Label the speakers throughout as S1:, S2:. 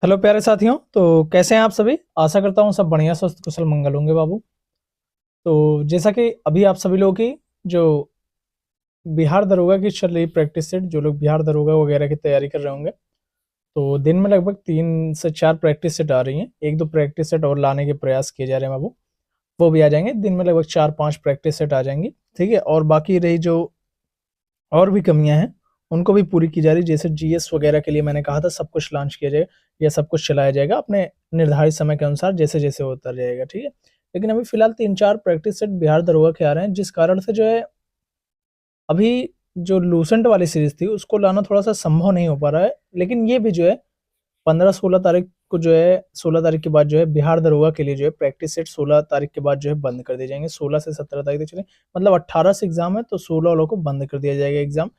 S1: Hello प्यारे साथियों। तो कैसे हैं आप सभी? आशा करता हूँ सब बढ़िया स्वस्थ कुशल मंगल होंगे बाबू। तो जैसा कि अभी आप सभी लोगों की जो बिहार दरोगा की चल रही प्रैक्टिस सेट, जो लोग बिहार दरोगा वगैरह की तैयारी कर रहे होंगे, तो दिन में लगभग 3 से 4 प्रैक्टिस सेट आ रही हैं। 1-2 प्रैक्टिस सेट और लाने के प्रयास किए जा रहे हैं बाबू। वो भी आ जाएंगे दिन में, लगभग 4-5 प्रैक्टिस सेट आ जाएंगी। ठीक है, और बाकी रही जो और भी कमियां हैं उनको भी पूरी की जा रही है। जैसे जीएस वगैरह के लिए मैंने कहा था सब कुछ लॉन्च किया जाएगा या सब कुछ चलाया जाएगा अपने निर्धारित समय के अनुसार, जैसे जैसे होता रहेगा। ठीक है, लेकिन अभी फिलहाल 3-4 प्रैक्टिस सेट बिहार दरोगा के आ रहे हैं, जिस कारण से जो है अभी जो लूसेंट वाली सीरीज थी उसको लाना थोड़ा सा संभव नहीं हो पा रहा है। लेकिन ये भी जो है 15-16 तारीख को जो है, 16 तारीख के बाद जो है बिहार दरोगा के लिए जो है प्रैक्टिस सेट 16 तारीख के बाद जो है बंद कर दिए जाएंगे। 16 से 17 तारीख तक चले, मतलब 18 से एग्जाम है तो 16 वालों को बंद कर दिया जाएगा एग्जाम,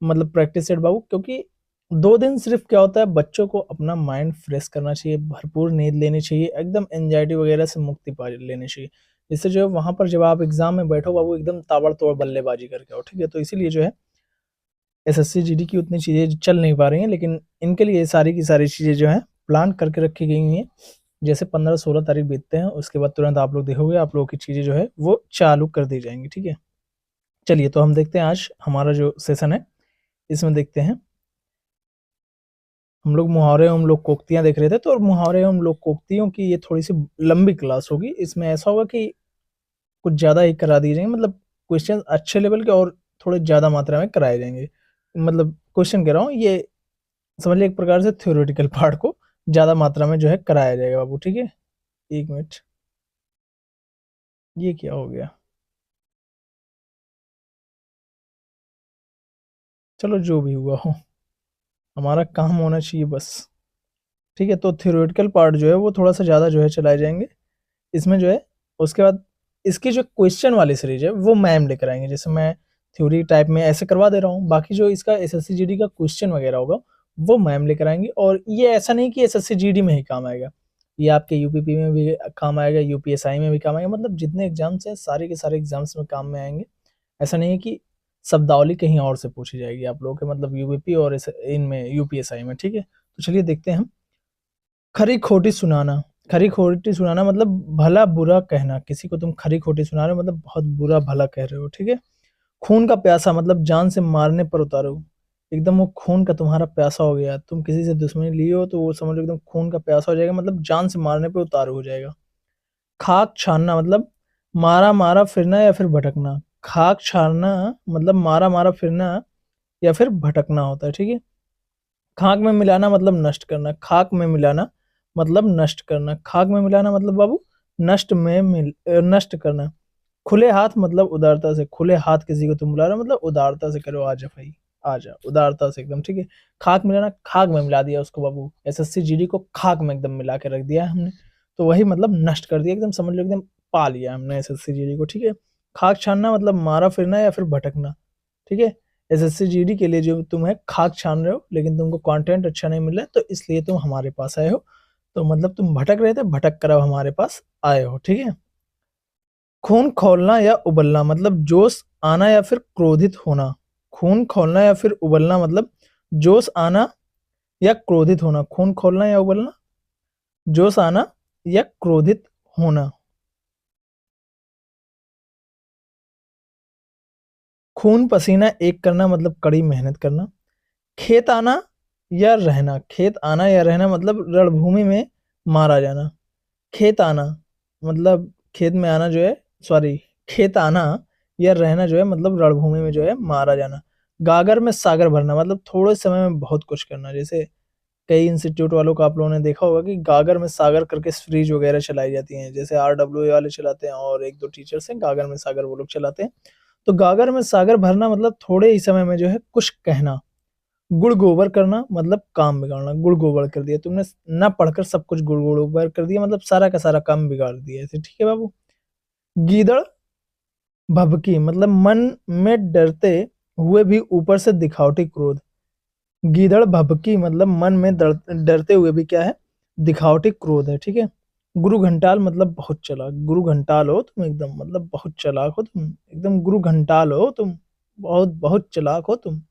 S1: मतलब प्रैक्टिस सेट बाबू। क्योंकि 2 दिन सिर्फ क्या होता है, बच्चों को अपना माइंड फ्रेश करना चाहिए, भरपूर नींद लेनी चाहिए, एकदम एंजाइटी वगैरह से मुक्ति पा लेनी चाहिए। जिससे जो है वहां पर जब आप एग्जाम में बैठो बाबू, एकदम ताबड़तोड़ बल्लेबाजी करके आओ। ठीक है, तो इसीलिए जो है एसएससी जीडी की उतनी चीजें चल नहीं पा रही हैं, लेकिन इनके लिए सारी की सारी चीजें जो है प्लान करके रखी गई हैं। जैसे 15-16 तारीख बीतते हैं उसके बाद तुरंत आप लोग देखोगे आप लोगों की चीजें जो है वो चालू कर दी जाएंगी। ठीक है, चलिए तो हम देखते हैं आज हमारा जो सेशन है इसमें देखते हैं। हम लोग मुहावरे एवं लोकोक्तियां देख रहे थे, तो मुहावरे एवं लोकोक्तियों की ये थोड़ी सी लंबी क्लास होगी। इसमें ऐसा होगा कि कुछ ज्यादा ही करा दिए जाएंगे, मतलब क्वेश्चन अच्छे लेवल के और थोड़े ज्यादा मात्रा में कराए जाएंगे। मतलब क्वेश्चन कह रहा हूँ ये, समझ लिया, एक प्रकार से थ्योरेटिकल पार्ट को ज्यादा मात्रा में जो है कराया जाएगा बाबू। ठीक है, 1 मिनट, ये क्या हो गया? चलो जो भी हुआ हो, हमारा काम होना चाहिए बस। ठीक है, तो थ्योरेटिकल पार्ट जो है वो थोड़ा सा ज्यादा जो है चलाए जाएंगे इसमें जो है। उसके बाद इसकी जो क्वेश्चन वाली सीरीज है वो मैम लेकर आएंगे। जैसे मैं थ्योरी टाइप में ऐसे करवा दे रहा हूँ, बाकी जो इसका एसएससी जीडी का क्वेश्चन वगैरह होगा वो मैम लेकर आएंगे। और ये ऐसा नहीं कि एसएससी जीडी में ही काम आएगा, ये आपके यूपीपी में भी काम आएगा, यूपीएसआई में भी काम आएगा, मतलब जितने एग्जाम्स हैं सारे के सारे एग्जाम्स में काम में आएंगे। ऐसा नहीं है कि शब्दावली कहीं और से पूछी जाएगी आप लोगों के, मतलब यूपीपी और इनमें यूपीएसआई में। ठीक है, तो चलिए देखते हैं हम। खरी खोटी सुनाना। खरी खोटी सुनाना मतलब भला बुरा कहना। किसी को तुम खरी खोटी सुना रहे हो मतलब बहुत बुरा भला कह रहे हो। ठीक है, खून का प्यासा मतलब जान से मारने पर उतारो। एकदम वो खून का तुम्हारा प्यासा हो गया, तुम किसी से दुश्मनी लिए हो तो वो समझ लो एकदम खून का प्यासा हो जाएगा, मतलब जान से मारने पे उतारू हो जाएगा। खाक छानना मतलब मारा मारा फिरना या फिर भटकना। खाक छानना मतलब मारा मारा फिरना या फिर भटकना होता है। ठीक है, खाक में मिलाना मतलब नष्ट करना। खाक में मिलाना मतलब नष्ट करना। खाक में मिलाना मतलब बाबू नष्ट करना। खुले हाथ मतलब उदारता से। खुले हाथ किसी को तुम बुला रहे हो मतलब उदारता से करो, आजा भाई आजा, उदारता से एकदम। ठीक है, खाक मिलाना, खाक में मिला दिया उसको बाबू, एसएससी जीडी को खाक में एकदम मिला के रख दिया है हमने, तो वही मतलब नष्ट कर दिया एकदम, समझ लो एकदम पा लिया हमने एसएससी जीडी को। ठीक है, खाक छानना मतलब मारा फिरना या फिर भटकना। ठीक है, एसएससी जीडी के लिए जो तुम है खाक छान रहे हो, लेकिन तुमको कंटेंट अच्छा नहीं मिल रहा है तो इसलिए तुम हमारे पास आए हो। तो मतलब तुम भटक रहे थे, भटक कर अब हमारे पास आए हो। ठीक है, खून खौलना या उबलना मतलब जोश आना या फिर क्रोधित होना। खून खौलना या फिर उबलना मतलब जोश आना या क्रोधित होना। खून खौलना या उबलना, जोश आना या क्रोधित होना। खून पसीना एक करना मतलब कड़ी मेहनत करना। खेत आना या रहना। खेत आना या रहना मतलब रणभूमि में मारा जाना। खेत आना मतलब खेत में आना जो है, सॉरी, खेत आना या रहना जो है मतलब रणभूमि में जो है मारा जाना। गागर में सागर भरना मतलब थोड़े समय में बहुत कुछ करना। जैसे कई इंस्टीट्यूट वालों को आप लोगों ने देखा होगा कि गागर में सागर करके फ्रीज वगैरह चलाई जाती हैं, जैसे आरडब्ल्यू वाले चलाते हैं और 1-2 टीचर्स हैं गागर में सागर वो लोग चलाते हैं। तो गागर में सागर भरना मतलब थोड़े ही समय में जो है कुछ कहना। गुड़ गोबर करना मतलब काम बिगाड़ना। गुड़ गोबर कर दिया तुमने, ना पढ़कर सब कुछ गुड़ गोबर कर दिया, मतलब सारा का सारा काम बिगाड़ दिया ऐसे। ठीक है बाबू। गीदड़ भभकी मतलब मन में डरते हुए भी ऊपर से दिखावटी क्रोध। गीदड़ भभकी मतलब मन में डरते हुए भी क्या है, दिखावटी क्रोध है। ठीक है, गुरु घंटाल मतलब बहुत चालाक। गुरु घंटाल हो तुम एकदम, मतलब बहुत चालाक हो तुम एकदम, गुरु घंटाल हो तुम, बहुत बहुत चालाक हो तुम।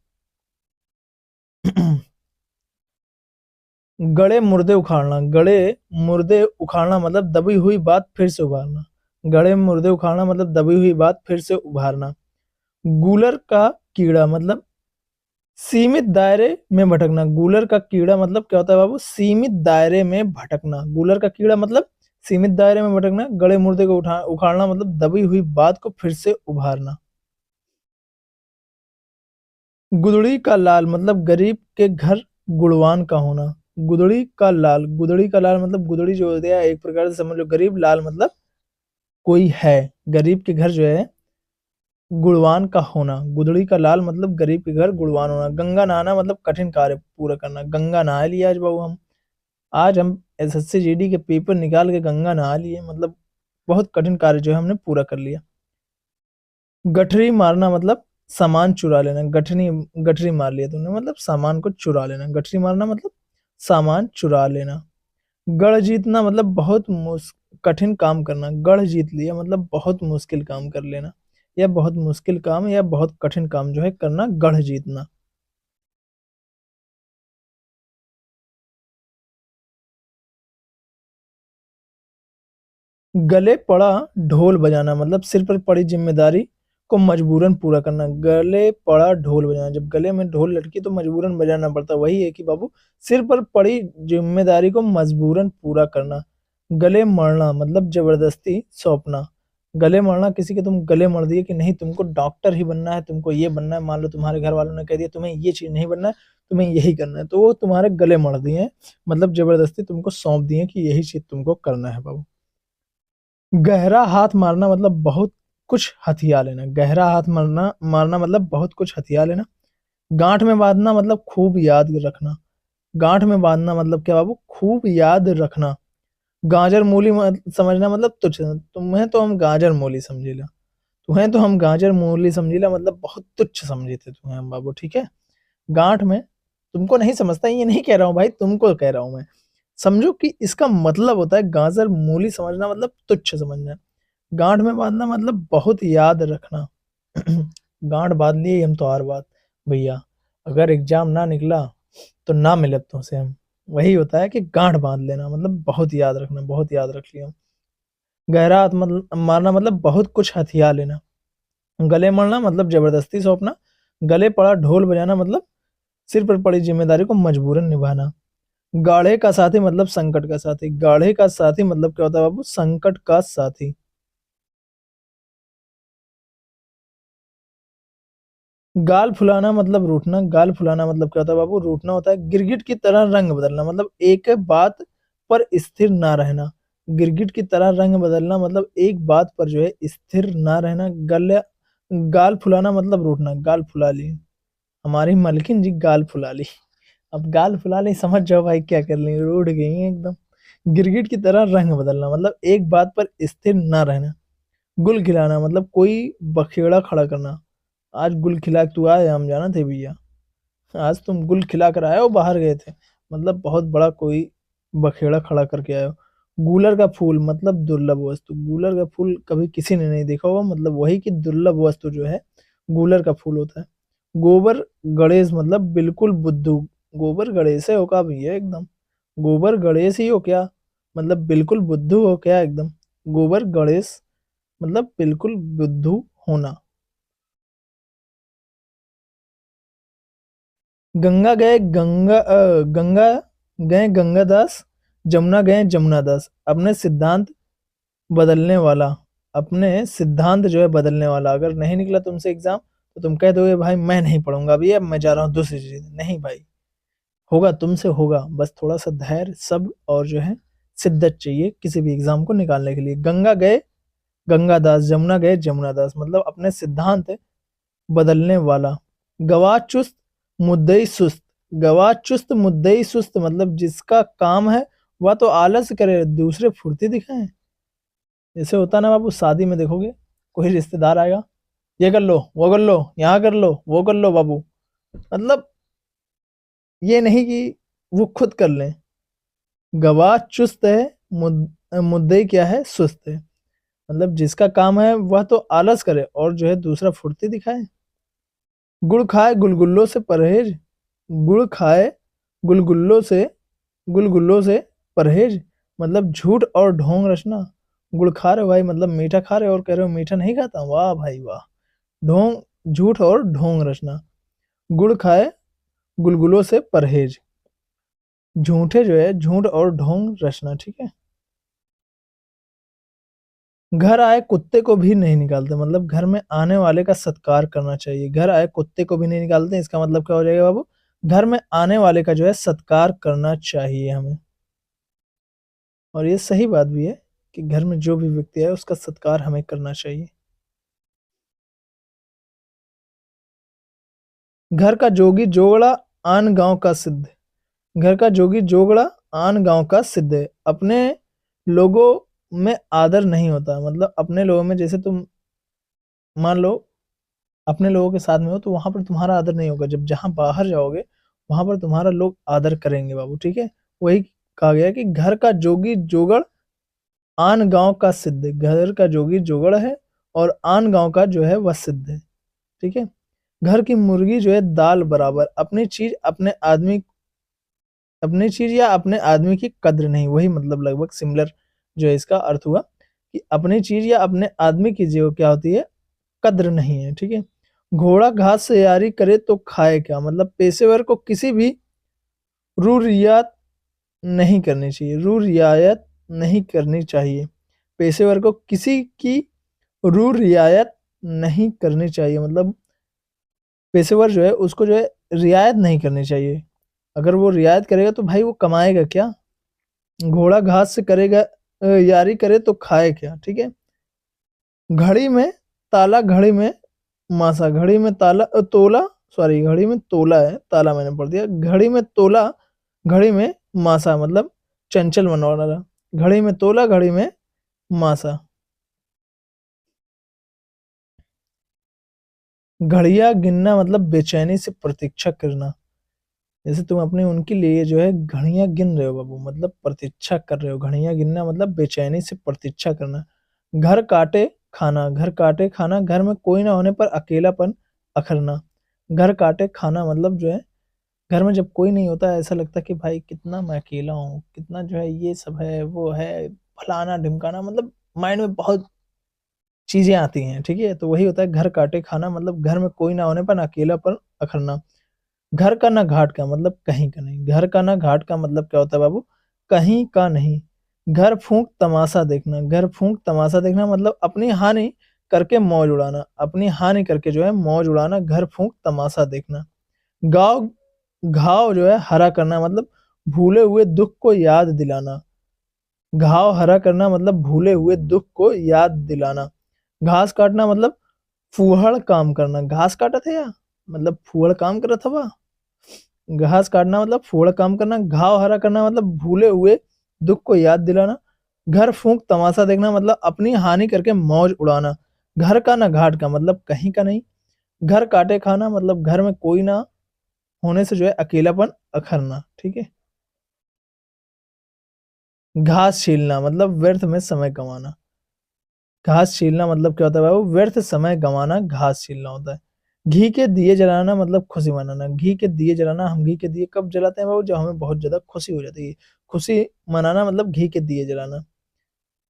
S1: गड़े मुर्दे उखाड़ना, गड़े मुर्दे उखाड़ना मतलब दबी हुई बात फिर से उभारना। गड़े मुर्दे उखाड़ना मतलब दबी हुई बात फिर से उभारना। गूलर का कीड़ा मतलब सीमित दायरे में भटकना। गूलर का कीड़ा मतलब क्या होता है बाबू? सीमित दायरे में भटकना। गूलर का कीड़ा मतलब सीमित दायरे में भटकना। गड़े मुर्दे को उखाड़ना मतलब दबी हुई बात को फिर से उभारना। गुदड़ी का लाल मतलब गरीब के घर गुणवान का होना। गुदड़ी का लाल, गुदड़ी का लाल मतलब गुदड़ी जो होती है एक प्रकार से समझ लो गरीब, लाल मतलब कोई है। गरीब के घर जो है गुणवान का होना। गुदड़ी का लाल मतलब गरीब के घर गुणवान होना। गंगा नहाना मतलब कठिन कार्य पूरा करना। गंगा नहा लिया आज बाबू हम, आज हम एसएससी जीडी के पेपर निकाल के गंगा नहा लिए, मतलब बहुत कठिन कार्य जो है हमने पूरा कर लिया। गठरी मारना मतलब सामान चुरा लेना। गठरी गठरी मार लिया तुमने मतलब सामान को चुरा लेना। गठरी मारना मतलब सामान चुरा लेना। गढ़ जीतना मतलब बहुत कठिन काम करना। गढ़ जीत लिया मतलब बहुत मुश्किल काम कर लेना, या बहुत मुश्किल काम या बहुत कठिन काम जो है करना, गढ़ जीतना। गले पड़ा ढोल बजाना मतलब सिर पर पड़ी जिम्मेदारी को मजबूरन पूरा करना। गले पड़ा ढोल बजाना, जब गले में ढोल लटकी तो मजबूरन बजाना पड़ता। वही है कि बाबू सिर पर पड़ी जिम्मेदारी को मजबूरन पूरा करना। गले मरना मतलब जबरदस्ती सौंपना। गले मरना, किसी के तुम गले मर दिए कि नहीं तुमको डॉक्टर ही बनना है, तुमको ये बनना है, मान लो तुम्हारे घर वालों ने कह दिया तुम्हें ये चीज नहीं बनना है, तुम्हें यही करना है, तो वो तुम्हारे गले मर दिए हैं, मतलब जबरदस्ती तुमको सौंप दिए कि यही चीज तुमको करना है बाबू। गहरा हाथ मारना मतलब बहुत कुछ हथिया लेना। गहरा हाथ मारना मारना मतलब बहुत कुछ हथिया लेना। गांठ में बांधना मतलब खूब याद रखना। गांठ में बांधना मतलब क्या बाबू? खूब याद रखना। गाजर मूली समझना मतलब तुझ, तुम्हें तो हम गाजर मूली समझिला, तुम्हें तो हम गाजर मूली समझिला मतलब बहुत तुच्छ समझे थे तुम्हें हम बाबू, ठीक है। गांठ में, तुमको नहीं समझता, ये नहीं कह रहा हूँ भाई, तुमको कह रहा हूं मैं। समझो कि इसका मतलब होता है गाजर मूली समझना मतलब तुच्छ समझना। गांठ में बांधना मतलब बहुत याद रखना। गांठ बांध लिए हम तो हर बात भैया, अगर एग्जाम ना निकला तो ना मिले अब तुमसे हम। वही होता है कि गांठ बांध लेना मतलब बहुत याद रखना, बहुत याद रख लिया। गहरा हाथ मतलब मारना मतलब बहुत कुछ हथिया लेना। गले मलना मतलब जबरदस्ती सौंपना। गले पड़ा ढोल बजाना मतलब सिर पर पड़ी जिम्मेदारी को मजबूरन निभाना। गाढ़े का साथी मतलब संकट का साथी। गाढ़े का साथी मतलब क्या होता है बाबू? संकट का साथी। गाल फुलाना मतलब रूठना। गाल फुलाना मतलब क्या होता है बाबू? रूठना होता है। गिरगिट की तरह रंग बदलना मतलब एक बात पर स्थिर ना रहना। गिरगिट की तरह रंग बदलना मतलब एक बात पर जो है स्थिर ना रहना। गाल फुलाना मतलब रूठना। गाल फुला ली हमारी मलकिन जी, गाल फुला ली। अब गाल फुला ली, समझ जाओ भाई क्या कर ली, रूठ गई हैं एकदम। गिरगिट की तरह रंग बदलना मतलब एक बात पर स्थिर ना रहना। गुल खिलाना मतलब कोई बखेड़ा खड़ा करना। आज गुल खिला के तू आए, हम जाना थे भैया, आज तुम गुल खिला कर आए हो, बाहर गए थे, मतलब बहुत बड़ा कोई बखेड़ा खड़ा करके आए हो। गूलर का फूल मतलब दुर्लभ वस्तु। गूलर का फूल कभी किसी ने नहीं देखा होगा, मतलब वही कि दुर्लभ वस्तु जो है गूलर का फूल होता है। गोबर गणेश मतलब बिल्कुल बुद्धू। गोबर गणेश है हो का भैया एकदम? गोबर गणेश ही हो क्या? मतलब बिल्कुल बुद्धू हो क्या एकदम? गोबर गणेश मतलब बिल्कुल बुद्धू होना। गंगा गए गंगादास, जमुना गए जमुनादास। अपने सिद्धांत बदलने वाला, अपने सिद्धांत जो है बदलने वाला। अगर नहीं निकला तुमसे एग्जाम तो तुम कह दोगे भाई मैं नहीं पढ़ूंगा अभी, अब मैं जा रहा हूँ दूसरी चीज। नहीं भाई, होगा तुमसे होगा, बस थोड़ा सा धैर्य सब और जो है शिद्दत चाहिए किसी भी एग्जाम को निकालने के लिए। गंगा गए गंगादास, जमुना गए जमुनादास मतलब अपने सिद्धांत बदलने वाला। गवाह चुस्त मुद्दई सुस्त। गवाह चुस्त मुद्दई सुस्त मतलब जिसका काम है वह तो आलस करे, दूसरे फुर्ती दिखाएं। जैसे होता ना बाबू, शादी में देखोगे कोई रिश्तेदार आएगा, ये कर लो वो कर लो यहाँ कर लो वो कर लो बाबू, मतलब ये नहीं कि वो खुद कर लें। गवाह चुस्त है, मुद्दई क्या है? सुस्त है। मतलब जिसका काम है वह तो आलस करे और जो है दूसरा फुर्ती दिखाए। गुड़ खाए गुलगुल्लों से परहेज। गुड़ खाए गुलगुल्लों से गुलगुल्लों से परहेज मतलब झूठ और ढोंग रचना। गुड़ खा रहे हो भाई मतलब मीठा खा रहे हो और कह रहे हो मीठा नहीं खाता, वाह भाई वाह। ढोंग झूठ और ढोंग रचना। गुड़ खाए गुलगुलों से परहेज, झूठे जो है झूठ और ढोंग रचना, ठीक है। घर आए कुत्ते को भी नहीं निकालते, मतलब घर में आने वाले का सत्कार करना चाहिए। घर आए कुत्ते को भी नहीं निकालते, इसका मतलब क्या हो जाएगा बाबू, घर में आने वाले का जो है सत्कार करना चाहिए हमें। और ये सही बात भी है कि घर में जो भी व्यक्ति है उसका सत्कार हमें करना चाहिए। घर का जोगी जोगड़ा आन गांव का सिद्ध। घर का जोगी जोगड़ा आन गांव का सिद्ध है। अपने लोगों में आदर नहीं होता, मतलब अपने लोगों में, जैसे तुम मान लो अपने लोगों के साथ में हो तो वहां पर तुम्हारा आदर नहीं होगा, जब जहां बाहर जाओगे वहां पर तुम्हारा लोग आदर करेंगे बाबू, ठीक है। वही कहा गया कि घर का जोगी जोगड़ आन गांव का सिद्ध। घर का जोगी जोगड़ है और आन गांव का जो है वह सिद्ध है, ठीक है। घर की मुर्गी जो है दाल बराबर, अपनी चीज या अपने आदमी की कद्र नहीं, वही मतलब लगभग सिमिलर जो है इसका अर्थ हुआ कि अपनी चीज या अपने आदमी की जो क्या होती है, कद्र नहीं है, ठीक है। घोड़ा घास से यारी करे तो खाए क्या, मतलब पेशेवर को किसी भी रू रियायत नहीं करनी चाहिए, रू रियायत नहीं करनी चाहिए। पेशेवर को किसी की रू रियायत नहीं करनी चाहिए, मतलब पेशेवर जो है उसको जो है रियायत नहीं करनी चाहिए। अगर वो रियायत करेगा तो भाई वो कमाएगा क्या। घोड़ा घास से करेगा यारी करे तो खाए क्या, ठीक है। घड़ी में ताला घड़ी में मासा, घड़ी में ताला तोला, सॉरी घड़ी में तोला है, ताला मैंने पढ़ दिया। घड़ी में तोला घड़ी में मासा, मतलब चंचल मन वाला। घड़ी में तोला घड़ी में मासा। घड़िया गिनना मतलब बेचैनी से प्रतीक्षा करना। जैसे तुम अपने उनके लिए जो है घड़ियां गिन रहे हो बाबू, मतलब प्रतीक्षा कर रहे हो। घड़ियां गिनना मतलब बेचैनी से प्रतीक्षा करना। घर काटे खाना, घर काटे खाना, घर में कोई ना होने पर अकेलापन अखरना। घर काटे खाना मतलब जो है घर में जब कोई नहीं होता है ऐसा लगता है कि भाई कितना मैं अकेला हूँ, कितना जो है ये सब है वो है फलाना ढिमकाना, मतलब माइंड में बहुत चीजें आती हैं, ठीक है। तो वही होता है घर काटे खाना, मतलब घर में कोई ना होने पर अकेलापन अखरना। घर का ना घाट का मतलब कहीं का नहीं। घर का ना घाट का मतलब क्या होता है बाबू, कहीं का नहीं। घर फूंक तमाशा देखना, घर फूंक तमाशा देखना मतलब अपनी हानि करके मौज उड़ाना, अपनी हानि करके जो है मौज उड़ाना, घर फूंक तमाशा देखना। गाँव घाव जो है हरा करना मतलब भूले हुए दुख को याद दिलाना। घाव हरा करना मतलब भूले हुए दुख को याद दिलाना। घास काटना मतलब फूहड़ काम करना। घास काटा था या मतलब फूहड़ काम कर रहा था वह। घास काटना मतलब फूहड़ काम करना। घाव हरा करना मतलब भूले हुए दुख को याद दिलाना। घर फूंक तमाशा देखना मतलब अपनी हानि करके मौज उड़ाना। घर का ना घाट का मतलब कहीं का नहीं। घर काटे खाना मतलब घर में कोई ना होने से जो है अकेलापन अखरना, ठीक है। घास छीलना मतलब व्यर्थ में समय गंवाना। घास छीलना मतलब क्या होता है बाबू, व्यर्थ समय गंवाना घास छीलना होता है। घी के दिए जलाना मतलब खुशी मनाना। घी के दिए जलाना, हम घी के दिए कब जलाते हैं बाबू, जब हमें बहुत ज्यादा खुशी हो जाती है। खुशी मनाना मतलब घी के दिए जलाना।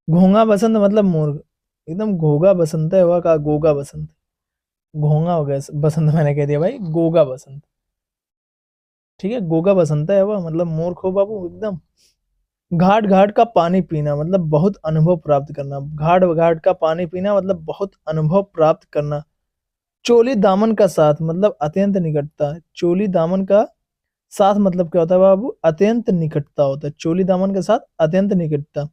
S1: घोंगा बसंत मतलब मोर, एकदम घोगा बसंत है वह का गोगा बसंत। घोंगा हो गया बसंत, मैंने कह दिया भाई गोगा बसंत, ठीक है। गोगा बसंत है वह मतलब मोर खो बाबू एकदम। घाट घाट का पानी पीना मतलब बहुत अनुभव प्राप्त करना। घाट घाट का पानी पीना मतलब बहुत अनुभव प्राप्त करना। चोली दामन का साथ मतलब अत्यंत निकटता। चोली दामन का साथ मतलब क्या होता है बाबू, अत्यंत निकटता होता है। चोली दामन के साथ अत्यंत निकटता।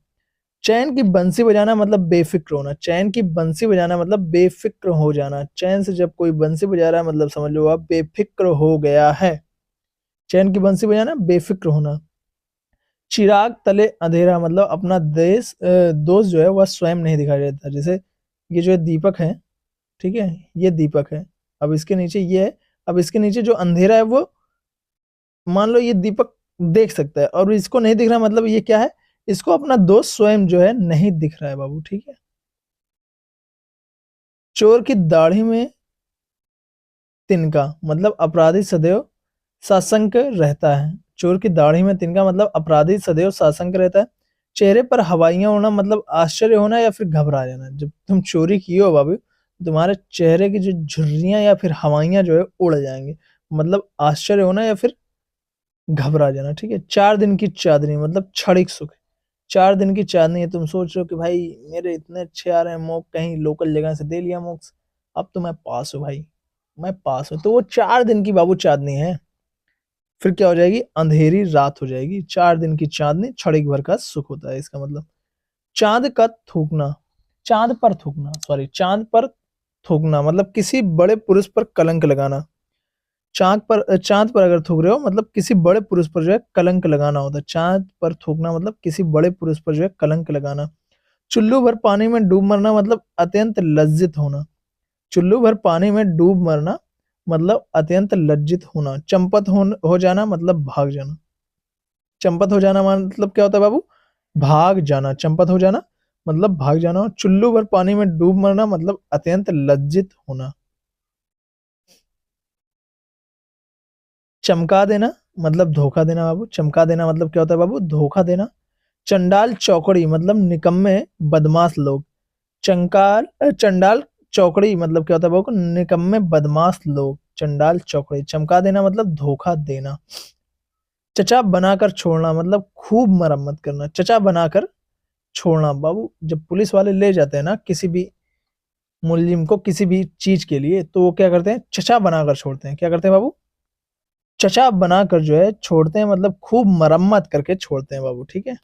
S1: चैन की बंसी बजाना मतलब बेफिक्र होना। चैन की बंसी बजाना मतलब बेफिक्र हो जाना। चैन से जब कोई बंसी बजा रहा है मतलब समझ लो आप बेफिक्र हो गया है। चैन की बंसी बजाना बेफिक्र होना। चिराग तले अंधेरा मतलब अपना दोस्त जो है वह स्वयं नहीं दिखाई देता। जैसे ये जो है दीपक है, ठीक है, ये दीपक है। अब इसके नीचे ये है, अब इसके नीचे जो अंधेरा है वो मान लो ये दीपक देख सकता है और इसको नहीं दिख रहा, मतलब ये क्या है, इसको अपना दोस्त स्वयं जो है नहीं दिख रहा है बाबू, ठीक है। चोर की दाढ़ी में तिनका मतलब अपराधी सदैव साशंक रहता है। चोर की दाढ़ी में तिनका मतलब अपराधी सदैव साशंक रहता है। चेहरे पर हवाइयां उड़ना मतलब आश्चर्य होना या फिर घबरा जाना। जब तुम चोरी किए हो बाबू, तुम्हारे चेहरे की जो झुर्रियां या फिर हवाइयां जो है उड़ जाएंगी, मतलब आश्चर्य होना या फिर घबरा जाना। ठीक है। 4 दिन की चांदनी मतलब क्षणिक सुख। 4 दिन की चांदनी है, तुम सोच रहे हो कि भाई मेरे इतने अच्छे आ रहे हैं मॉक, कहीं लोकल जगह से दे लिया मॉक्स, अब तो मैं पास हूँ भाई, मैं पास हूँ। तो वो 4 दिन की बाबू चांदनी है। फिर क्या हो जाएगी, अंधेरी रात हो जाएगी। 4 दिन की चांदनी क्षणिक भर का सुख होता है इसका मतलब। चांद का थूकना, चांद पर थूकना, सॉरी, चांद पर थूकना मतलब किसी बड़े पुरुष पर कलंक लगाना। चांद पर अगर थूक रहे हो मतलब किसी बड़े पुरुष पर जो है कलंक लगाना होता है। चांद पर थूकना मतलब किसी बड़े पुरुष पर जो है कलंक लगाना। चुल्लू भर पानी में डूब मरना मतलब अत्यंत लज्जित होना। चुल्लू भर पानी में डूब मरना मतलब अत्यंत लज्जित होना। हो जाना मतलब भाग जाना। चंपत हो जाना मतलब क्या होता है बाबू, भाग जाना। चंपत हो जाना मतलब भाग जाना। और चुल्लू भर पानी में डूब मरना मतलब अत्यंत लज्जित होना। चमका देना मतलब धोखा देना बाबू। चमका देना मतलब क्या होता है बाबू, धोखा देना। चंडाल चौकड़ी मतलब निकम्मे बदमाश लोग। चंडाल चौकड़ी मतलब क्या होता है बाबू, निकम्मे बदमाश लोग। चंडाल चौकड़ी। चमका देना मतलब धोखा देना। चचा बनाकर छोड़ना मतलब खूब मरम्मत करना। चचा बनाकर छोड़ना बाबू, जब पुलिस वाले ले जाते हैं ना किसी भी मुलजिम को किसी भी चीज के लिए, तो वो क्या करते हैं, चचा बनाकर छोड़ते हैं। क्या करते हैं बाबू, चचा बनाकर जो है छोड़ते हैं, मतलब खूब मरम्मत करके छोड़ते हैं बाबू। ठीक है।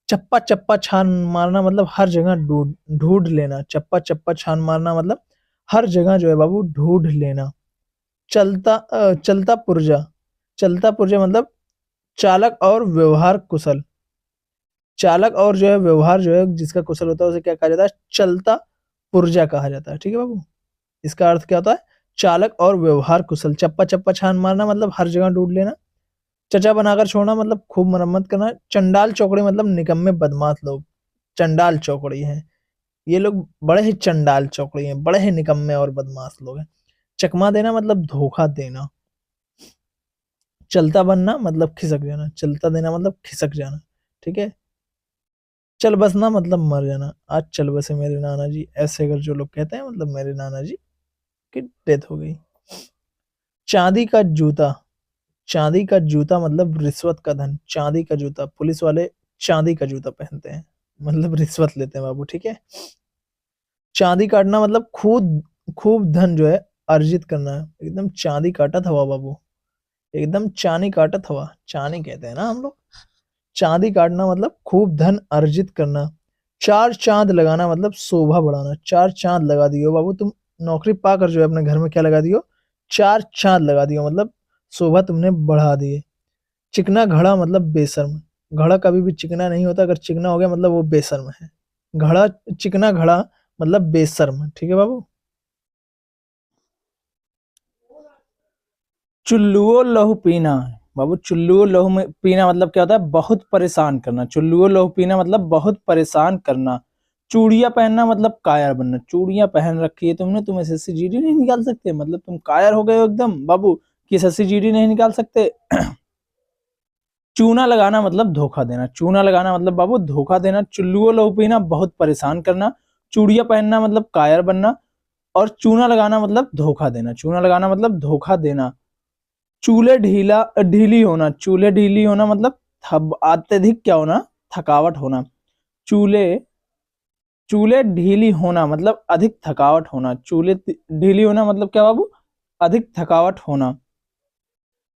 S1: चप्पा चप्पा छान मारना मतलब हर जगह ढूंढ ढूंढ लेना। चप्पा चप्पा छान मारना मतलब हर जगह जो है बाबू ढूंढ लेना। चलता पुर्जा। चलता पुर्जा मतलब चालक और व्यवहार कुशल। चालक और जो है व्यवहार जो है जिसका कुशल होता है उसे क्या कहा जाता है, चलता पुर्जा कहा जाता है। ठीक है बाबू। इसका अर्थ क्या होता है, चालक और व्यवहार कुशल। चप्पा चप्पा छान मारना मतलब हर जगह ढूंढ लेना। चचा बनाकर छोड़ना मतलब खूब मरम्मत करना। चंडाल चौकड़ी मतलब निकम्मे बदमाश लोग। चंडाल चौकड़ी हैं ये लोग, बड़े ही चंडाल चौकड़ी हैं, बड़े ही निकम्मे और बदमाश लोग हैं। चकमा देना मतलब धोखा देना। चलता बनना मतलब खिसक जाना। चलता देना मतलब खिसक जाना। ठीक है। चल बसना मतलब मर जाना। आज चल बसे मेरे नाना जी, ऐसे अगर जो लोग कहते हैं मतलब मेरे नाना जी की डेथ हो गई। चांदी का जूता। चांदी का जूता मतलब रिश्वत का धन। चांदी का जूता, पुलिस वाले चांदी का जूता पहनते हैं, मतलब रिश्वत लेते हैं बाबू। ठीक है। चांदी काटना मतलब खूब खूब धन जो है अर्जित करना है। एकदम चांदी काटा था हुआ बाबू, एकदम चांदी काटा था हुआ, चांदी कहते हैं ना हम लोग। चांदी काटना मतलब खूब धन अर्जित करना। 4 चांद लगाना मतलब शोभा बढ़ाना। 4 चांद लगा दियो बाबू तुम, नौकरी पाकर जो है अपने घर में क्या लगा दियो, 4 चांद लगा दियो, मतलब शोभा तुमने बढ़ा दी है। चिकना घड़ा मतलब बेशर्म। घड़ा कभी भी चिकना नहीं होता, अगर चिकना हो गया मतलब वो बेशर्म है। घड़ा, चिकना घड़ा मतलब बेशर्म। ठीक है बाबू। चुल्लुओ लहू पीना बाबू। चुल्लुओ लहू में पीना मतलब क्या होता है, बहुत परेशान करना। चुल्लुओ लहू पीना मतलब बहुत परेशान करना। चूड़ियां पहनना मतलब कायर बनना। चूड़ियां पहन रखी है तुमने, तुम एसएससी जीडी नहीं निकाल सकते, मतलब तुम कायर हो गए हो एकदम बाबू कि एसएससी जीडी नहीं निकाल सकते। चूना लगाना मतलब धोखा देना। चूना लगाना मतलब बाबू धोखा देना। चुल्लुओ लहू पीना बहुत परेशान करना। चूड़ियां पहनना मतलब कायर बनना। और चूना लगाना मतलब धोखा देना। चूना लगाना मतलब धोखा देना। चूल्हे ढीली होना। चूल्हे ढीली होना मतलब अत्यधिक क्या होना, थकावट होना। चूल्हे चूल्हे ढीली होना मतलब अधिक थकावट होना। चूल्हे ढीली होना मतलब क्या बाबू, अधिक थकावट होना।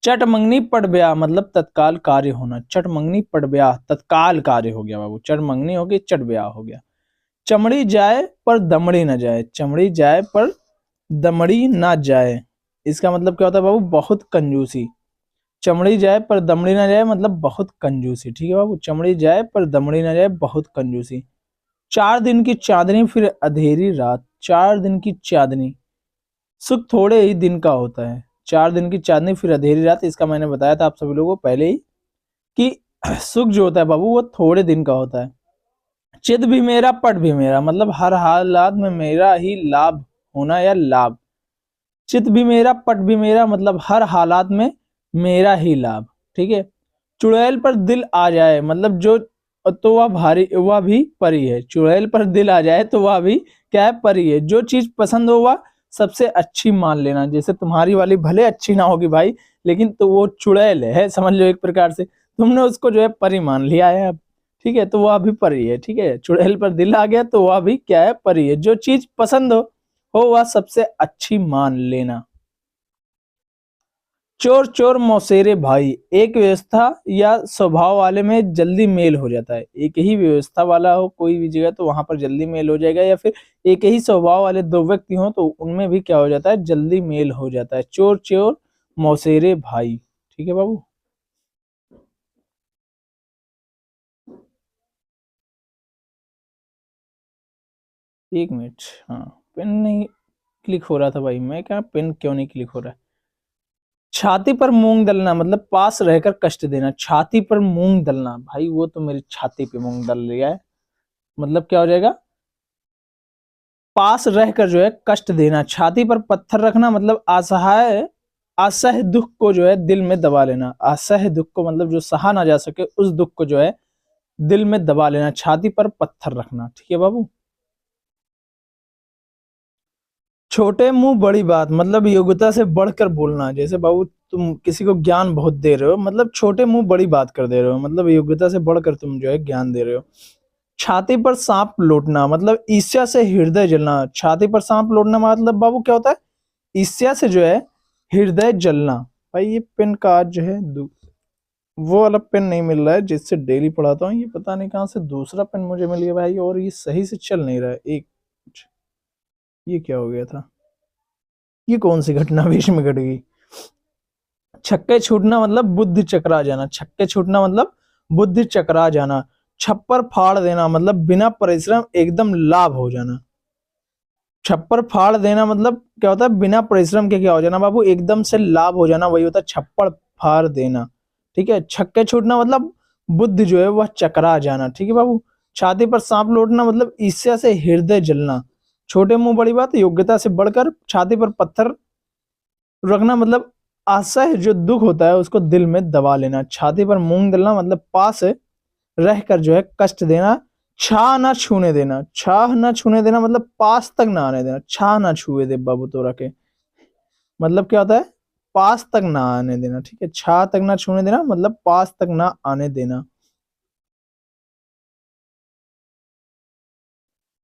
S1: चट मंगनी पट ब्याह मतलब तत्काल कार्य होना। चट मंगनी पट ब्याह तत्काल कार्य हो गया बाबू। चट मंगनी हो गई, चट ब्याह हो गया। चमड़ी जाए पर दमड़ी ना जाए। चमड़ी जाए पर दमड़ी ना जाए, इसका मतलब क्या होता है बाबू, बहुत कंजूसी। चमड़ी जाए पर दमड़ी ना जाए मतलब बहुत कंजूसी। ठीक है बाबू। चमड़ी जाए पर दमड़ी ना जाए, बहुत कंजूसी। 4 दिन की चांदनी फिर अंधेरी रात। 4 दिन की चांदनी, सुख थोड़े ही दिन का होता है। 4 दिन की चांदनी फिर अंधेरी रात, इसका मैंने बताया था आप सभी लोगों को पहले ही कि सुख जो होता है बाबू वो थोड़े दिन का होता है। चित भी मेरा पट भी मेरा मतलब हर हालात में मेरा ही लाभ होना या लाभ। चित भी मेरा पट भी मेरा मतलब हर हालात में मेरा ही लाभ। ठीक है। चुड़ैल पर दिल आ जाए मतलब जो, तो वह भारी, वह भी परी है। चुड़ैल पर दिल आ जाए तो वह भी क्या है, परी है। जो चीज पसंद हो वह सबसे अच्छी मान लेना। जैसे तुम्हारी वाली भले अच्छी ना होगी भाई, लेकिन तो वो चुड़ैल है, समझ लो एक प्रकार से तुमने उसको जो है परी मान लिया है अब। ठीक है, तो वह भी परी है। ठीक है, चुड़ैल पर दिल आ गया तो वह भी क्या है, परी है। जो चीज पसंद हो वह सबसे अच्छी मान लेना। चोर चोर मौसेरे भाई, एक व्यवस्था या स्वभाव वाले में जल्दी मेल हो जाता है। एक ही व्यवस्था वाला हो कोई भी जगह तो वहां पर जल्दी मेल हो जाएगा, या फिर एक ही स्वभाव वाले दो व्यक्ति हो तो उनमें भी क्या हो जाता है, जल्दी मेल हो जाता है। चोर चोर मौसेरे भाई। ठीक है बाबू। एक मिनट, हाँ पेन नहीं क्लिक हो रहा था भाई, मैं क्या पेन क्यों नहीं क्लिक हो रहा है। छाती पर मूंग दलना मतलब पास रहकर कष्ट देना। छाती पर मूंग दलना, भाई वो तो मेरी छाती पे मूंग दल लिया है, मतलब क्या हो जाएगा, पास रहकर जो है कष्ट देना। छाती पर पत्थर रखना मतलब असहाय, असह दुख को जो है दिल में दबा लेना। असह दुख को मतलब जो सहा ना जा सके उस दुख को जो है दिल में दबा लेना। छाती पर पत्थर रखना। ठीक है बाबू। छोटे मुंह बड़ी बात मतलब योग्यता से बढ़कर बोलना। जैसे बाबू तुम किसी को ज्ञान बहुत दे रहे हो, मतलब छोटे मुंह बड़ी बात कर दे रहे हो, मतलब योग्यता से बढ़कर तुम जो है ज्ञान दे रहे हो। छाती पर सांप लौटना मतलब ईर्ष्या से हृदय जलना। छाती पर सांप लौटना मतलब बाबू क्या होता है, ईर्ष्या से जो है हृदय जलना। भाई ये पेन का आज जो है वो वाला पेन नहीं मिल रहा है जिससे डेली पढ़ाता हूँ, ये पता नहीं कहाँ से दूसरा पेन मुझे मिल गया भाई, और ये सही से चल नहीं रहा है। एक ये क्या हो गया था, ये कौन सी घटना बीच में घट गई। छक्के छूटना मतलब बुद्धि चकरा जाना। छक्के छूटना मतलब बुद्धि चकरा जाना। छप्पर फाड़ देना मतलब बिना परिश्रम एकदम लाभ हो जाना। छप्पर फाड़ देना मतलब क्या होता है, बिना परिश्रम के क्या हो जाना बाबू, एकदम से लाभ हो जाना, वही होता है छप्पर फाड़ देना। ठीक है, छक्के छूटना मतलब बुद्धि जो है वह चकरा जाना। ठीक है बाबू। छाती पर सांप लौटना मतलब ईर्ष्या से हृदय जलना। छोटे मुंह बड़ी बात, योग्यता से बढ़कर छाती पर पत्थर रखना मतलब असह जो दुख होता है उसको दिल में दबा लेना। छाती पर मूंग दलना मतलब पास रहकर जो है कष्ट देना। छा ना छूने देना, छा ना छूने देना मतलब पास तक ना आने देना। छा ना छुए दे बाबू तो रखे, मतलब क्या होता है, पास तक ना आने देना। ठीक है, छा तक ना छूने देना मतलब पास तक ना आने देना।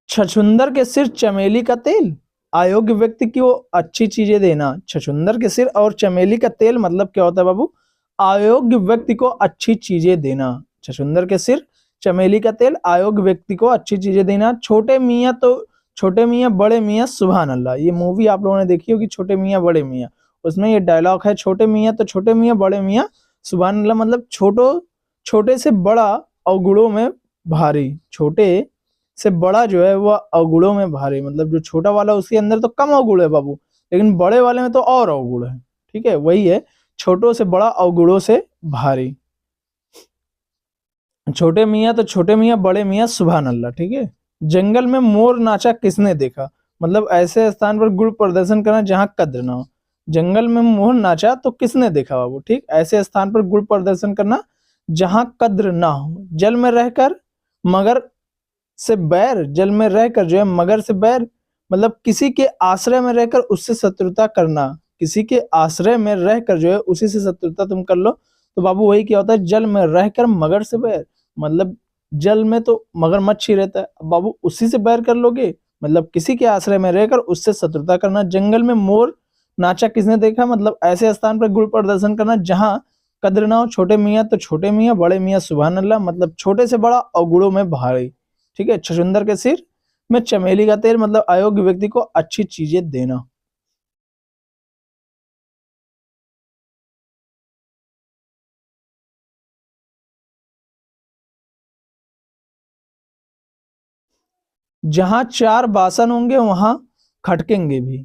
S1: छछुंदर के सिर चमेली का तेल, अयोग्य व्यक्ति को अच्छी चीजें देना। छछुंदर के सिर और चमेली का तेल मतलब क्या होता है बाबू, अयोग्य व्यक्ति को अच्छी चीजें देना। छछुंदर के सिर चमेली का तेल, अयोग्य व्यक्ति को अच्छी चीजें देना। छोटे मियाँ तो छोटे मियाँ बड़े मियाँ सुभान अल्लाह, ये मूवी आप लोगों ने देखी होगी छोटे मियाँ बड़े मियाँ, उसमें ये डायलॉग है, छोटे मियाँ तो छोटे मियाँ बड़े मियाँ सुभान अल्लाह, मतलब छोटे से बड़ा अवगुणों में भारी। छोटे से बड़ा जो है वह अवगुणों में भारी, मतलब जो छोटा वाला उसके अंदर तो कम अवगुण है बाबू, लेकिन बड़े वाले में तो और अवगुण है। ठीक है, वही है, छोटों से बड़ा अवगुणों से भारी। छोटे मियाँ तो छोटे मियाँ बड़े मियाँ सुभान अल्लाह। ठीक है। जंगल में मोर नाचा किसने देखा, मतलब ऐसे स्थान पर गुण प्रदर्शन करना जहाँ कद्र ना हो। जंगल में मोर नाचा तो किसने देखा बाबू, ठीक, ऐसे स्थान पर गुण प्रदर्शन करना जहाँ कद्र ना हो। जल में रहकर मगर से बैर, जल में रहकर जो है मगर से बैर मतलब किसी के आश्रय में रहकर उससे शत्रुता करना। किसी के आश्रय में रहकर जो है उसी से शत्रुता तुम कर लो तो बाबू वही क्या होता है, जल में रहकर मगर से बैर, मतलब जल में तो मगरमच्छ ही रहता है, अब बाबू उसी से बैर कर लोगे, मतलब किसी के आश्रय में रहकर उससे शत्रुता करना। जंगल में मोर नाचा किसने देखा, मतलब ऐसे स्थान पर गुण प्रदर्शन करना जहां कद्र ना हो। छोटे मियाँ तो छोटे मियाँ बड़े मियाँ सुभान अल्लाह, मतलब छोटे से बड़ा और गुणों में भारी। ठीक है, छछुंदर के सिर में चमेली का तेल मतलब अयोग्य व्यक्ति को अच्छी चीजें देना। जहां चार बासन होंगे वहां खटकेंगे भी।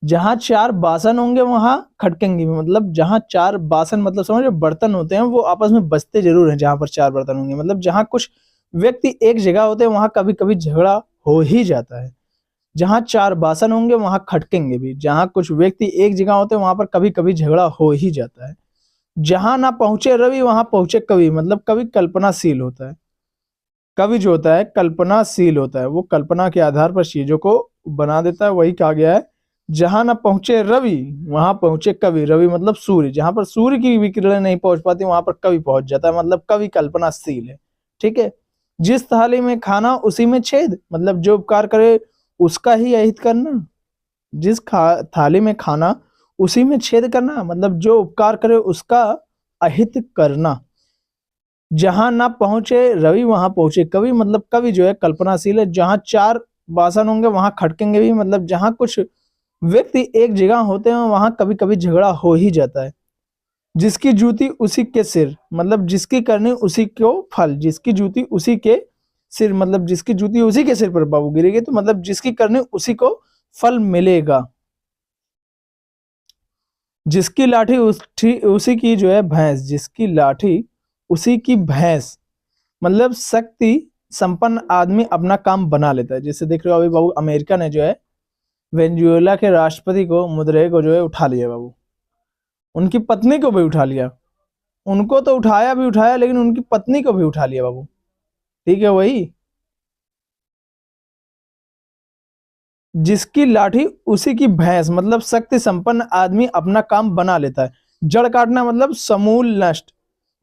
S1: जहां चार बासन होंगे वहां खटकेंगे भी, मतलब जहां चार बासन मतलब समझ बर्तन होते हैं वो आपस में बजते जरूर हैं जहां पर चार बर्तन होंगे, मतलब जहां कुछ व्यक्ति एक जगह होते हैं वहां कभी कभी झगड़ा हो ही जाता है। जहां चार बासन होंगे वहां खटकेंगे भी, जहां कुछ व्यक्ति एक जगह होते हैं वहां पर कभी कभी झगड़ा हो ही जाता है। जहां ना पहुंचे रवि वहां पहुंचे कवि, मतलब कवि कल्पनाशील होता है। कवि जो होता है कल्पनाशील होता है, वो कल्पना के आधार पर चीजों को बना देता है। वही कहा गया है, जहां ना पहुंचे रवि वहां पहुंचे कवि। रवि मतलब सूर्य, जहां पर सूर्य की भी किरणें नहीं पहुंच पाती वहां पर कवि पहुंच जाता है, मतलब कवि कल्पनाशील है। ठीक है। जिस थाली में खाना उसी में छेद, मतलब जो उपकार करे उसका ही अहित करना। जिस थाली में खाना उसी में छेद करना, मतलब जो उपकार करे उसका अहित करना। जहां ना पहुंचे रवि वहां पहुंचे कवि, मतलब कवि जो है कल्पनाशील है। जहां चार बासन होंगे वहां खटकेंगे भी, मतलब जहां कुछ व्यक्ति एक जगह होते हैं वहां कभी कभी झगड़ा हो ही जाता है। जिसकी जूती उसी के सिर, मतलब जिसकी करनी उसी को फल। जिसकी जूती उसी के सिर, मतलब जिसकी जूती उसी के सिर पर बाबू गिरेगी, तो मतलब जिसकी करनी उसी को फल मिलेगा। जिसकी लाठी उसी की जो है भैंस, जिसकी लाठी उसी की भैंस, मतलब शक्ति संपन्न आदमी अपना काम बना लेता है। जैसे देख रहे हो अभी बाबू, अमेरिका ने जो है वेनेजुएला के राष्ट्रपति को मुद्रे को जो है उठा लिया बाबू, उनकी पत्नी को भी उठा लिया। उनको तो उठाया भी उठाया, लेकिन उनकी पत्नी को भी उठा लिया बाबू। ठीक है। वही, जिसकी लाठी उसी की भैंस, मतलब शक्ति संपन्न आदमी अपना काम बना लेता है। जड़ काटना मतलब समूल नष्ट,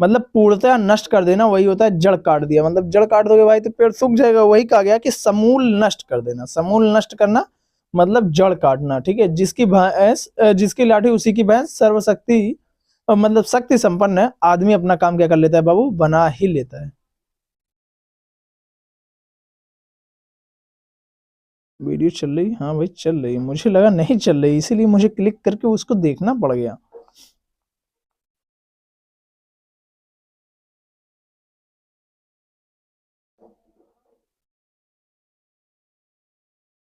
S1: मतलब पूर्णतः नष्ट कर देना, वही होता है जड़ काट दिया। मतलब जड़ काट दोगे भाई तो पेड़ सूख जाएगा, वही कहा गया कि समूल नष्ट कर देना। समूल नष्ट करना मतलब जड़ काटना। ठीक है। जिसकी भैंस जिसकी लाठी उसी की भैंस, सर्वशक्ति मतलब शक्ति संपन्न है आदमी अपना काम क्या कर लेता है बाबू, बना ही लेता है। वीडियो चल रही, हाँ भाई चल रही, मुझे लगा नहीं चल रही, इसीलिए मुझे क्लिक करके उसको देखना पड़ गया।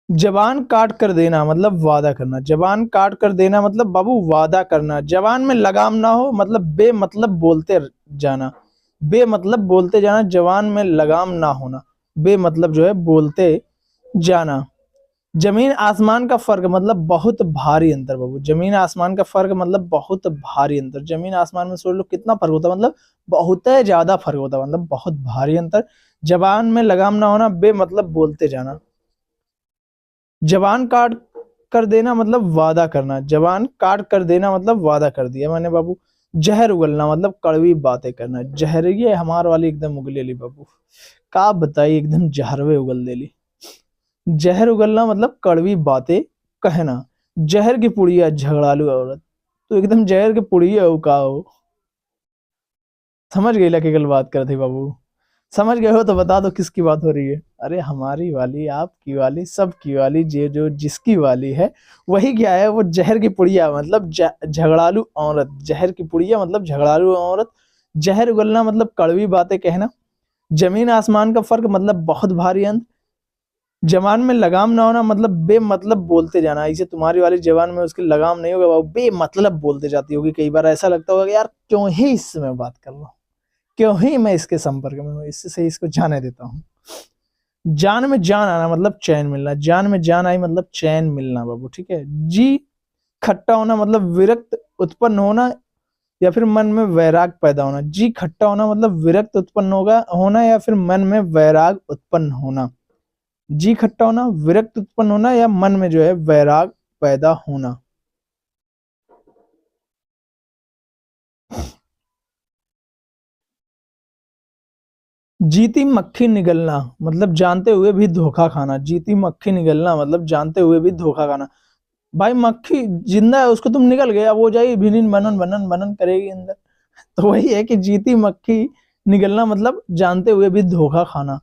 S1: जबान काट कर देना मतलब वादा करना। जबान काट कर देना मतलब बाबू वादा करना। जबान में लगाम ना हो मतलब बेमतलब बोलते जाना। बेमतलब बोलते जाना, जबान में लगाम ना होना, बेमतलब जो है बोलते जाना। जमीन आसमान का फर्क मतलब बहुत भारी अंतर बाबू। जमीन आसमान का फर्क मतलब बहुत भारी अंतर। जमीन आसमान में सोच लो कितना फर्क होता है, मतलब बहुत ज्यादा फर्क होता है, मतलब बहुत भारी अंतर। जबान में लगाम ना होना, बेमतलब बोलते जाना। जबान काट कर देना मतलब वादा करना। जबान काट कर देना मतलब वादा कर दिया मैंने बाबू। जहर उगलना मतलब कड़वी बातें करना। जहर, ये हमार वाली एकदम उगले ली बाबू, का बताई एकदम जहरवे उगल देली। जहर उगलना मतलब कड़वी बातें कहना। जहर की पुड़िया झगड़ालू औरत, तो एकदम जहर की पुड़िया हो का हो। समझ गई लकी कल बात कर थी बाबू? समझ गए हो तो बता दो किसकी बात हो रही है। अरे हमारी वाली, आपकी वाली, सबकी वाली, जो जिसकी वाली है वही क्या है, वो जहर की पुड़िया मतलब झगड़ालू औरत। जहर की पुड़िया मतलब झगड़ालू औरत। जहर उगलना मतलब कड़वी बातें कहना। जमीन आसमान का फर्क मतलब बहुत भारी अंत। जबान में लगाम ना होना मतलब बेमतलब बोलते जाना। इसे तुम्हारी वाली जबान में उसकी लगाम नहीं होगा बाबू, बेमतलब बोलते जाती होगी। कई बार ऐसा लगता होगा कि यार क्यों ही इससे मैं बात कर रहा हूँ, क्यों ही मैं इसके संपर्क में हूँ, इससे इसको जाने देता हूँ। जान में जान आना मतलब चैन मिलना। जान में जान आई मतलब चैन मिलना बाबू। ठीक है। जी खट्टा होना मतलब विरक्त उत्पन्न होना या फिर मन में वैराग पैदा होना। जी खट्टा होना मतलब विरक्त उत्पन्न होना या फिर मन में वैराग उत्पन्न होना। जी खट्टा होना, विरक्त उत्पन्न होना या मन में जो है वैराग पैदा होना। जीती मक्खी निगलना मतलब जानते हुए भी धोखा खाना। जीती मक्खी निगलना मतलब जानते हुए भी धोखा खाना। भाई मक्खी जिंदा है, उसको तुम निकल गए, अब वो जाएगी भिनिन बनन बनन बनन करेगी अंदर। तो वही है कि जीती मक्खी निगलना मतलब जानते हुए भी धोखा खाना।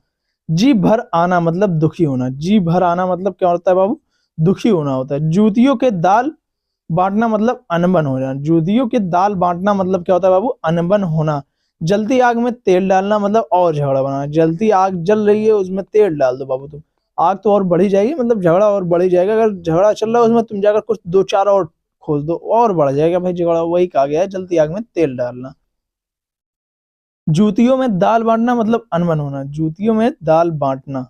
S1: जी भर आना मतलब दुखी होना। जी भर आना मतलब क्या होता है बाबू, दुखी होना होता है। जूतियों के दाल बांटना मतलब अनबन हो जाना। जूतियों के दाल बांटना मतलब क्या होता है बाबू, अनबन होना। जलती आग में तेल डालना मतलब और झगड़ा बनाना। जलती आग जल रही है उसमें तेल डाल दो बाबू तुम, आग तो और बढ़ी जाएगी, मतलब झगड़ा और बढ़ी जाएगा। अगर झगड़ा चल रहा है उसमें तुम जाकर कुछ दो चार और खोल दो और बढ़ जाएगा भाई झगड़ा। वही कहा गया है जलती आग में तेल डालना। जूतियों में दाल बांटना मतलब अनबन होना। जूतियों में दाल बांटना।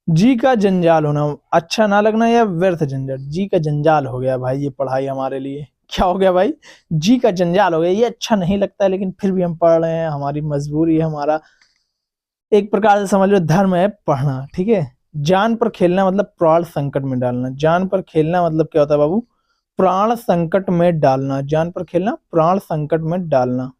S1: जी का जंजाल होना, अच्छा ना लगना या व्यर्थ झंझट। जी का जंजाल हो गया भाई ये पढ़ाई हमारे लिए, क्या हो गया भाई, जी का जंजाल हो गया। ये अच्छा नहीं लगता है लेकिन फिर भी हम पढ़ रहे हैं, हमारी मजबूरी है, हमारा एक प्रकार से समझ लो धर्म है पढ़ना, ठीक है। जान पर खेलना मतलब प्राण संकट में डालना। जान पर खेलना मतलब क्या होता है बाबू, प्राण संकट में डालना। जान पर खेलना, प्राण संकट में डालना।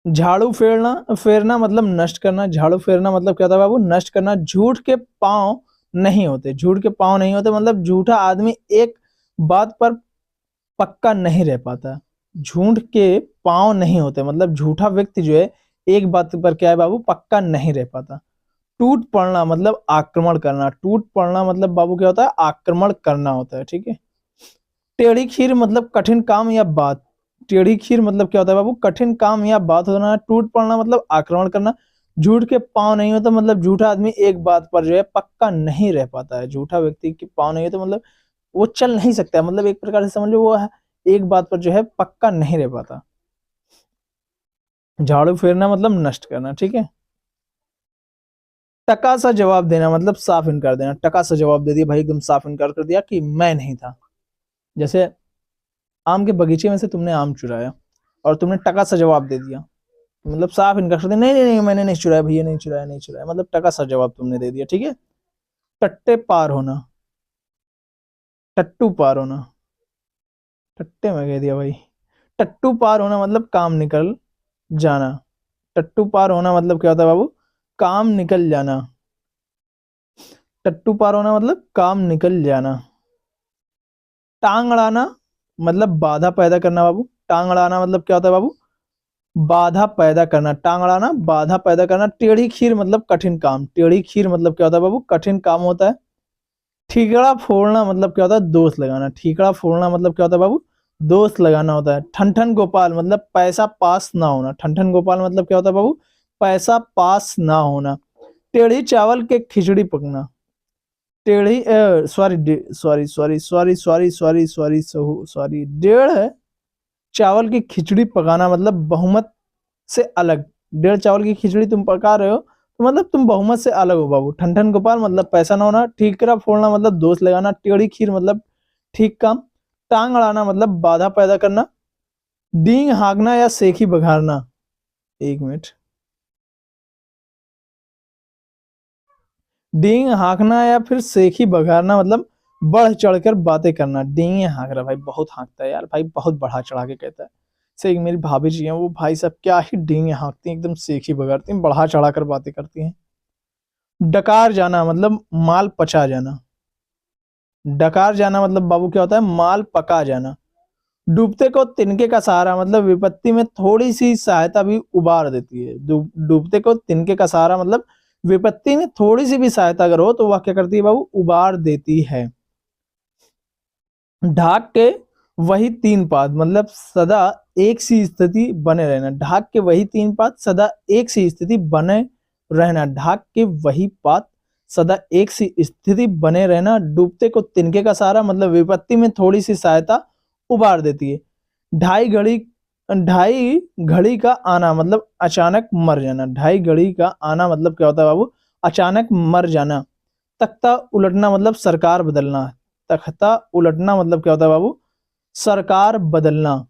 S1: झाड़ू फेरना, फेरना मतलब नष्ट करना। झाड़ू फेरना मतलब क्या होता है बाबू, नष्ट करना। झूठ के पांव नहीं होते। झूठ के पांव नहीं होते मतलब झूठा आदमी एक बात पर पक्का नहीं रह पाता। झूठ के पांव नहीं होते मतलब झूठा व्यक्ति जो है एक बात पर क्या है बाबू, पक्का नहीं रह पाता। टूट पड़ना मतलब आक्रमण करना। टूट पड़ना मतलब बाबू क्या होता है, आक्रमण करना होता है, ठीक है। टेढ़ी खीर मतलब कठिन काम या बात। टेढ़ी खीर मतलब क्या होता है बाबू, कठिन काम या बात होना। टूट पड़ना मतलब आक्रमण करना। झूठ के पांव नहीं होता मतलब झूठा आदमी एक बात पर जो है पक्का नहीं रह पाता है। झूठा व्यक्ति के पांव नहीं होते मतलब वो चल नहीं सकता है, मतलब एक प्रकार से समझ लो वो एक बात पर जो है पक्का नहीं रह पाता। झाड़ू फेरना मतलब नष्ट करना, ठीक है। टका सा जवाब देना मतलब साफ इनकार देना। टका सा जवाब दे दिया भाई, एकदम साफ इनकार कर दिया कि मैं नहीं था। जैसे आम के बगीचे में से तुमने आम चुराया और तुमने टका सा जवाब दे दिया, मतलब साफ इनकार कर दिया, नहीं नहीं नहीं मैंने नहीं चुराया भैया, नहीं चुराया नहीं चुराया, मतलब टका सा जवाब तुमने दे दिया, ठीक है। टट्टे पार होना, टट्टू पार होना, टट्टे में कह दिया भाई। टट्टू पार होना मतलब काम निकल जाना। टट्टू पार होना मतलब क्या होता है बाबू, काम निकल जाना। टट्टू पार होना मतलब काम निकल जाना। टांग अड़ाना मतलब बाधा पैदा करना बाबू। टांग अड़ाना मतलब क्या होता है बाबू, बाधा पैदा करना। टांग अड़ाना बाधा पैदा करना। टेढ़ी खीर मतलब कठिन काम। टेढ़ी खीर मतलब क्या होता है बाबू, कठिन काम होता है। ठीकरा फोड़ना मतलब क्या होता है, दोष लगाना। ठीकरा फोड़ना मतलब क्या होता है बाबू, दोष लगाना होता है। ठनठन गोपाल मतलब पैसा पास ना होना। ठनठन गोपाल मतलब क्या होता है बाबू, पैसा पास ना होना। टेढ़ी चावल के खिचड़ी पकना। टेढ़ी sorry sorry sorry sorry sorry sorry sorry sorry डेढ़ चावल की खिचड़ी पकाना मतलब बहुमत से अलग। डेढ़ चावल की खिचड़ी तुम पका रहे हो तो मतलब तुम बहुमत से अलग हो बाबू। ठनठन गोपाल मतलब पैसा ना होना। ठीकरा फोड़ना मतलब दोष लगाना। टेढ़ी खीर मतलब ठीक काम। टांग अड़ाना मतलब बाधा पैदा करना। डींग हाँकना या सेखी बघारना, एक मिनट। डींग हाँकना या फिर सेखी बघारना मतलब बढ़ चढ़कर बातें करना। डींग हाँक रहा भाई, बहुत हाँकता है यार भाई, बहुत बढ़ा चढ़ा के कहता है। से एक मेरी भाभी जी हैं, वो भाई साहब क्या ही डींग हाँकती हैं, एकदम सेखी बघारती हैं, बढ़ा चढ़ा कर बातें करती हैं। डकार जाना मतलब माल पचा जाना। डकार जाना मतलब बाबू क्या होता है, माल पका जाना। डूबते को तिनके का सहारा मतलब विपत्ति में थोड़ी सी सहायता भी उबार देती है। डूबते को तिनके का सहारा मतलब विपत्ति में थोड़ी सी भी सहायता अगर हो तो वह क्या करती है बाबू, उबार देती है। ढाक के वही तीन पात मतलब सदा एक सी स्थिति बने रहना। ढाक के वही तीन पात सदा एक सी स्थिति बने रहना। ढाक के वही पात सदा एक सी स्थिति बने रहना। डूबते को तिनके का सहारा मतलब विपत्ति में थोड़ी सी सहायता उबार देती है। ढाई घड़ी, ढाई घड़ी का आना मतलब अचानक मर जाना। ढाई घड़ी का आना मतलब क्या होता है बाबू, अचानक मर जाना। तख्ता उलटना मतलब सरकार बदलना। तख्ता उलटना मतलब क्या होता है बाबू, सरकार बदलना।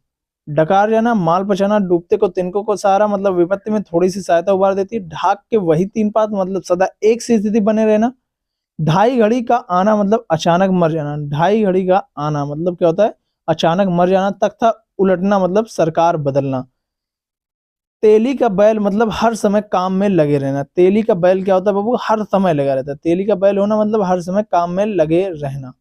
S1: डकार जाना, माल पचाना। डूबते को तिनकों को सहारा मतलब विपत्ति में थोड़ी सी सहायता उबार देती है। ढाक के वही तीन पात मतलब सदा एक सी स्थिति बने रहना। ढाई घड़ी का आना मतलब अचानक मर जाना। ढाई घड़ी का आना मतलब क्या होता है, अचानक मर जाना। तख्ता उलटना मतलब सरकार बदलना। तेली का बैल मतलब हर समय काम में लगे रहना। तेली का बैल क्या होता है बाबू, हर समय लगा रहता है। तेली का बैल होना मतलब हर समय काम में लगे रहना।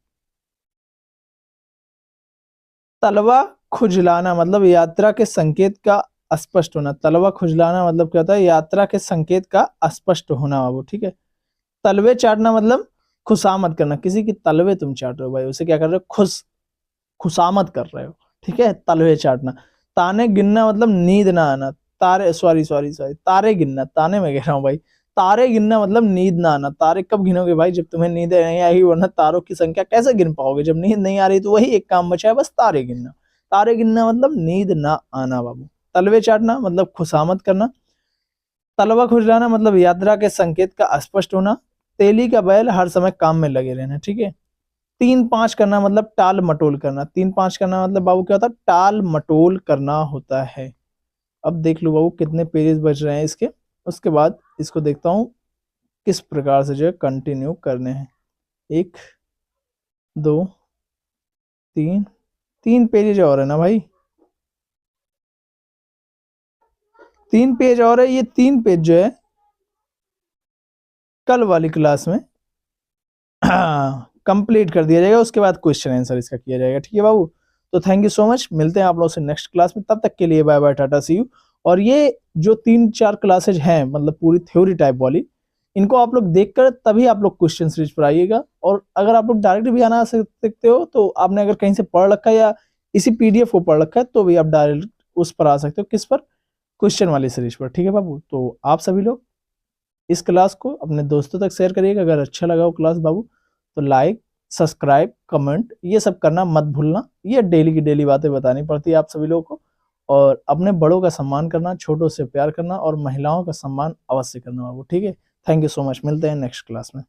S1: तलवा खुजलाना मतलब यात्रा के संकेत का अस्पष्ट होना। तलवा खुजलाना मतलब क्या होता है, यात्रा के संकेत का अस्पष्ट होना बाबू, ठीक है। तलवे चाटना मतलब खुशामद करना। किसी की तलवे तुम चाट रहे हो भाई, उसे क्या कर रहे हो, खुशामद कर रहे हो, ठीक है। तलवे चाटना। ताने गिनना मतलब नींद ना आना। तारे सॉरी सॉरी सॉरी तारे गिनना, ताने में कह रहा हूँ भाई। तारे गिनना मतलब नींद ना आना। तारे कब गिनोगे भाई, जब तुम्हें नींद नहीं आएगी, वरना तारों की संख्या कैसे गिन पाओगे। जब नींद नहीं आ रही तो वही एक काम बचा है बस, तारे गिनना। तारे गिनना मतलब नींद ना आना बाबू। तलवे चाटना मतलब खुशामद करना। तलवा खुजलाना मतलब यात्रा के संकेत का अस्पष्ट होना। तेली का बैल हर समय काम में लगे रहना, ठीक है। 3 5 करना मतलब टाल मटोल करना, 3 5 करना मतलब बाबू क्या होता है, टाल मटोल करना होता है। अब देख लो बाबू कितने पेजेस बच रहे हैं इसके, उसके बाद इसको देखता हूँ किस प्रकार से जो है कंटिन्यू करने हैं। 1 2 3, 3 पेजेज और है ना भाई, 3 पेज और है। ये 3 पेज जो है कल वाली क्लास में कंप्लीट कर दिया जाएगा, उसके बाद क्वेश्चन आंसर इसका किया जाएगा। ठीक है बाबू, तो थैंक यू सो मच, मिलते हैं आप लोगों से नेक्स्ट क्लास में, तब तक के लिए bye bye tata see you. और ये जो 3 4 क्लासेज हैं मतलब पूरी थ्योरी टाइप वाली, इनको आप लोग देखकर तभी आप लोग क्वेश्चन सीरीज पर आइएगा। और अगर आप लोग डायरेक्ट भी आना सकते हो, तो आपने अगर कहीं से पढ़ रखा है या इसी पीडीएफ को पढ़ रखा है, तो भी आप डायरेक्ट उस पर आ सकते हो, किस पर, क्वेश्चन वाली सीरीज पर। ठीक है बाबू, तो आप सभी लोग इस क्लास को अपने दोस्तों तक शेयर करिएगा। अगर अच्छा लगा हो क्लास बाबू, तो लाइक सब्सक्राइब कमेंट ये सब करना मत भूलना। ये डेली की डेली बातें बतानी पड़ती है आप सभी लोगों को। और अपने बड़ों का सम्मान करना, छोटों से प्यार करना, और महिलाओं का सम्मान अवश्य करना बाबू। ठीक है, थैंक यू सो मच, मिलते हैं नेक्स्ट क्लास में।